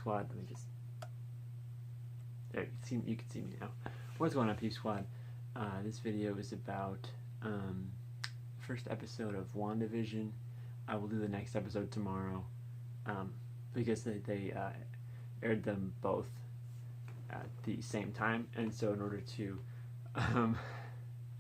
Squad. Let me just... There, you can see me now. What's going on, Peep Squad? This video is about first episode of Wandavison. I will do the next episode tomorrow because they aired them both at the same time, and so in order to I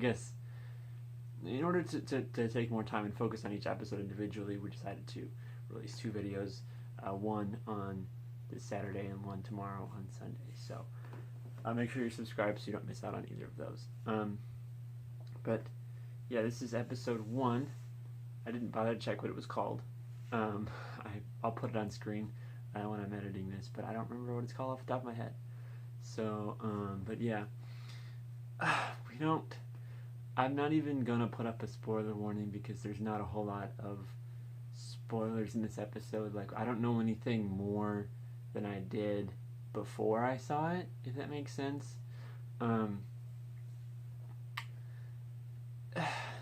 guess in order to take more time and focus on each episode individually, we decided to release 2 videos, one on this Saturday and one tomorrow on Sunday. So make sure you're subscribed so you don't miss out on either of those. But yeah, this is episode 1. I didn't bother to check what it was called. I'll put it on screen when I'm editing this, but I don't remember what it's called off the top of my head. So, but yeah, I'm not even gonna put up a spoiler warning because there's not a whole lot of spoilers in this episode. Like, I don't know anything more than I did before I saw it, if that makes sense.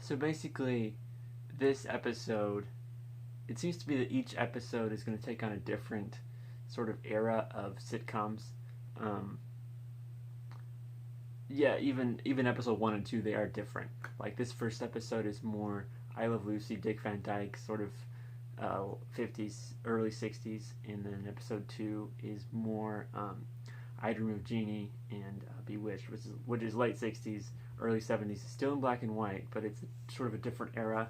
So basically, this episode, it seems to be that each episode is going to take on a different sort of era of sitcoms. Yeah, even episode 1 and 2, they are different. Like, this first episode is more I Love Lucy, Dick Van Dyke, sort of 50s, early 60s, and then episode 2 is more I Dream of Jeannie and Bewitched, which is late 60s, early 70s. It's still in black and white, but it's sort of a different era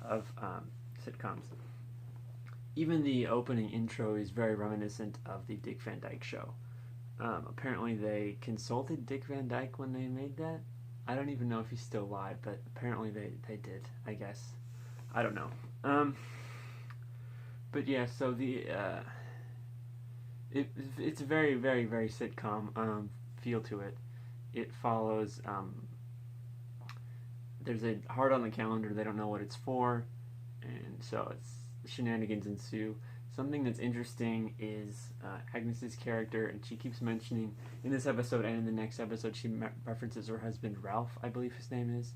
of sitcoms. Even the opening intro is very reminiscent of the Dick Van Dyke Show. Apparently they consulted Dick Van Dyke when they made that. I don't even know if he's still alive, but apparently they did, I guess. I don't know. But yeah, so the it's a very, very, very sitcom feel to it. It follows there's a heart on the calendar, they don't know what it's for, and so it's shenanigans ensue. Something that's interesting is Agnes's character, and she keeps mentioning in this episode and in the next episode, she references her husband Ralph, I believe his name is.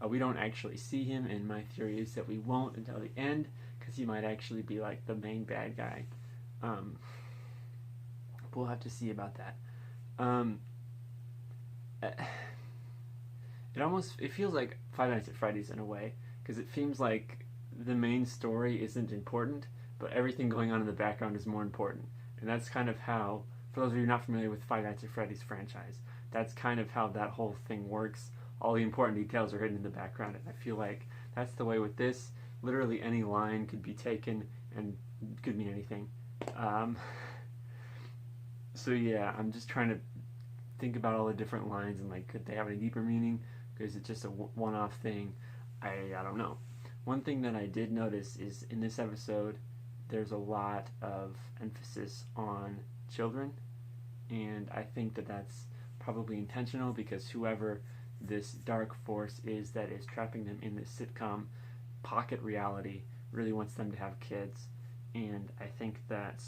We don't actually see him, and my theory is that we won't until the end, because he might actually be like the main bad guy. We'll have to see about that. It feels like Five Nights at Freddy's in a way, because it seems like the main story isn't important, but everything going on in the background is more important. And that's kind of how, for those of you not familiar with Five Nights at Freddy's franchise, that's kind of how that whole thing works. All the important details are hidden in the background, and I feel like that's the way with this. Literally any line could be taken and could mean anything. So yeah, I'm just trying to think about all the different lines and like, could they have a deeper meaning? Because it's just a one-off thing. I don't know. One thing that I did notice is in this episode, there's a lot of emphasis on children, and I think that that's probably intentional because whoever this dark force is that is trapping them in this sitcom pocket reality really wants them to have kids, and I think that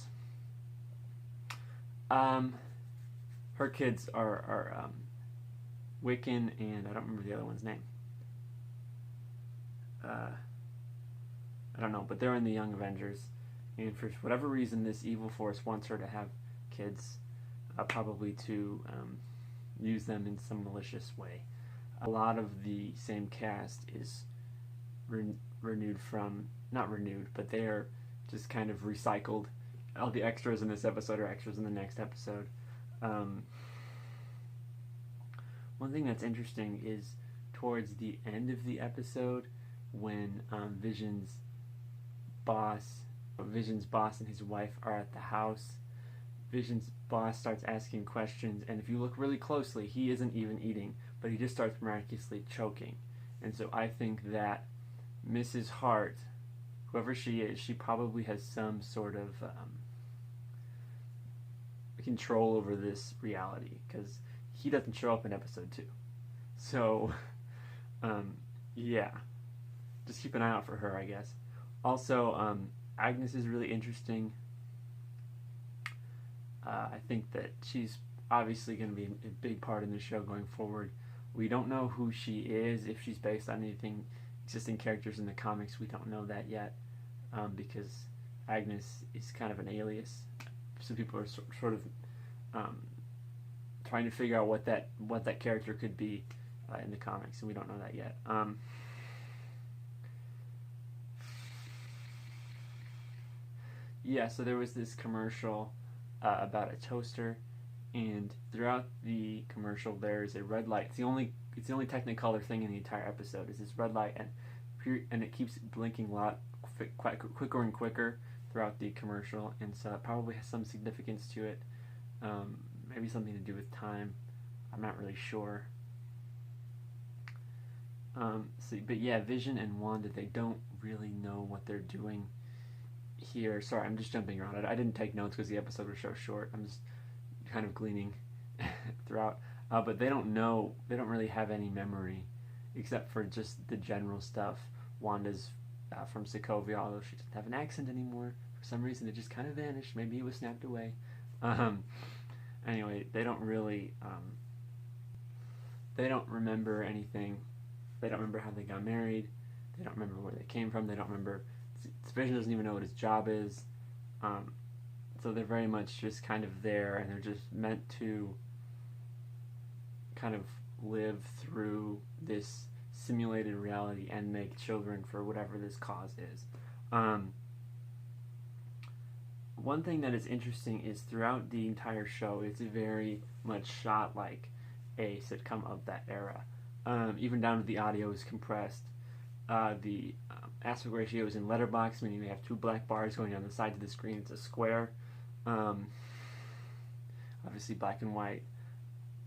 her kids are Wiccan, and I don't remember the other one's name. I don't know, but they're in the Young Avengers, and for whatever reason this evil force wants her to have kids, probably to use them in some malicious way. A lot of the same cast is renewed from, not renewed, but they are just kind of recycled. All the extras in this episode are extras in the next episode. One thing that's interesting is towards the end of the episode, when Vision's boss and his wife are at the house, Vision's boss starts asking questions, and if you look really closely, he isn't even eating, but he just starts miraculously choking. And so I think that Mrs. Hart, whoever she is, she probably has some sort of control over this reality, because he doesn't show up in episode 2. So, yeah. Just keep an eye out for her, I guess. Also, Agnes is really interesting. I think that she's obviously going to be a big part in the show going forward. We don't know who she is, if she's based on anything existing characters in the comics. We don't know that yet, because Agnes is kind of an alias. so people are sort of trying to figure out what that character could be in the comics, and we don't know that yet. Yeah, so there was this commercial about a toaster, and throughout the commercial there is a red light. It's the only Technicolor thing in the entire episode is this red light, and it keeps blinking a lot quicker and quicker throughout the commercial, and so it probably has some significance to it. Maybe something to do with time. I'm not really sure. But yeah, Vision and Wanda, they don't really know what they're doing here. Sorry, I'm just jumping around. I didn't take notes because the episode was so short. I'm just kind of gleaning throughout. But they don't know. They don't really have any memory, except for just the general stuff. Wanda's from Sokovia, although she doesn't have an accent anymore. For some reason, it just kind of vanished. Maybe it was snapped away. Anyway, they don't really. They don't remember anything. They don't remember how they got married. They don't remember where they came from. They don't remember. Vision doesn't even know what his job is. So they're very much just kind of there, and they're just meant to kind of live through this simulated reality and make children for whatever this cause is. One thing that is interesting is throughout the entire show, it's very much shot like a sitcom of that era. Even down to the audio is compressed. The aspect ratio is in letterbox, meaning they have two black bars going down the side of the screen. It's a square. Obviously black and white.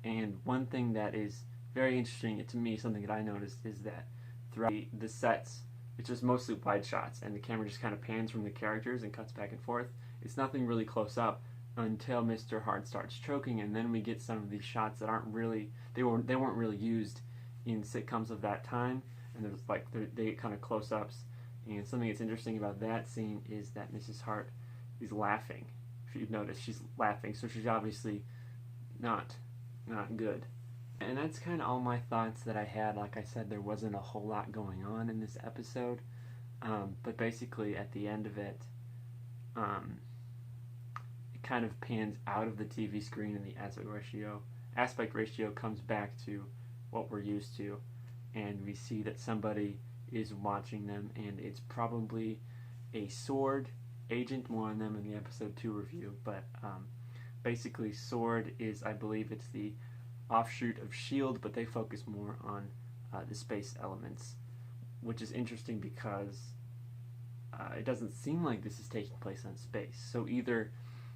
And one thing that is very interesting to me, something that I noticed, is that throughout the sets, it's just mostly wide shots, and the camera just kind of pans from the characters and cuts back and forth. It's nothing really close up until Mr. Hart starts choking, and then we get some of these shots that aren't really, they weren't really used in sitcoms of that time, and there's like they get kind of close-ups. And something that's interesting about that scene is that Mrs. Hart is laughing. If you've noticed, she's laughing, so she's obviously not good. And that's kind of all my thoughts that I had. Like I said, there wasn't a whole lot going on in this episode, but basically at the end of it, it kind of pans out of the TV screen, and the aspect ratio comes back to what we're used to, and we see that somebody is watching them, and it's probably a SWORD agent. More on them in the episode 2 review, but basically SWORD is, I believe it's the offshoot of S.H.I.E.L.D., but they focus more on the space elements, which is interesting because it doesn't seem like this is taking place on space. So either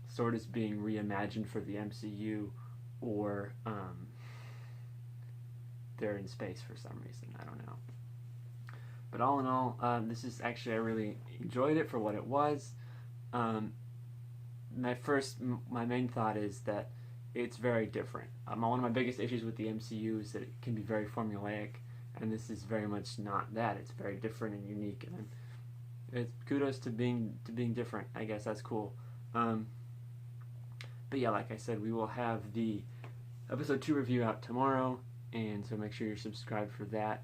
SWORD is being reimagined for the MCU, or they're in space for some reason. I don't know. But all in all, this is actually, I really enjoyed it for what it was. My main thought is that it's very different. One of my biggest issues with the MCU is that it can be very formulaic, and this is very much not that. It's very different and unique, and it's kudos to being different. I guess that's cool. But yeah, like I said, we will have the episode 2 review out tomorrow, and so make sure you're subscribed for that.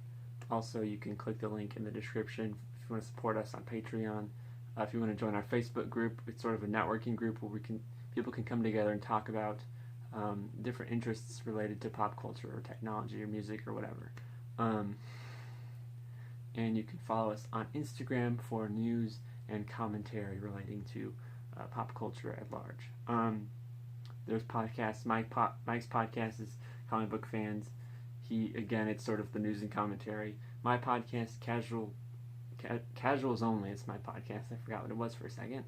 Also, you can click the link in the description if you want to support us on Patreon. If you want to join our Facebook group, it's sort of a networking group where people can come together and talk about different interests related to pop culture or technology or music or whatever. And you can follow us on Instagram for news and commentary relating to pop culture at large. There's podcasts. Mike's podcast is Comic Book Fans. Again, it's sort of the news and commentary. My podcast, Casuals Only, it's my podcast. I forgot what it was for a second.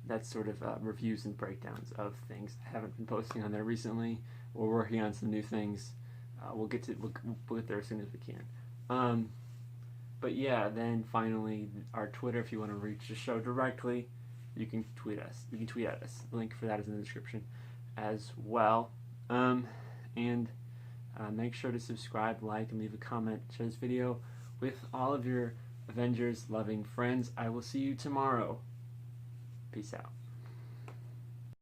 That's sort of reviews and breakdowns of things. I haven't been posting on there recently. We're working on some new things. We'll get there as soon as we can. But yeah, then finally, our Twitter. If you want to reach the show directly, you can tweet us. You can tweet at us. The link for that is in the description as well. And make sure to subscribe, like, and leave a comment. Share this video with all of your Avengers-loving friends. I will see you tomorrow. Peace out.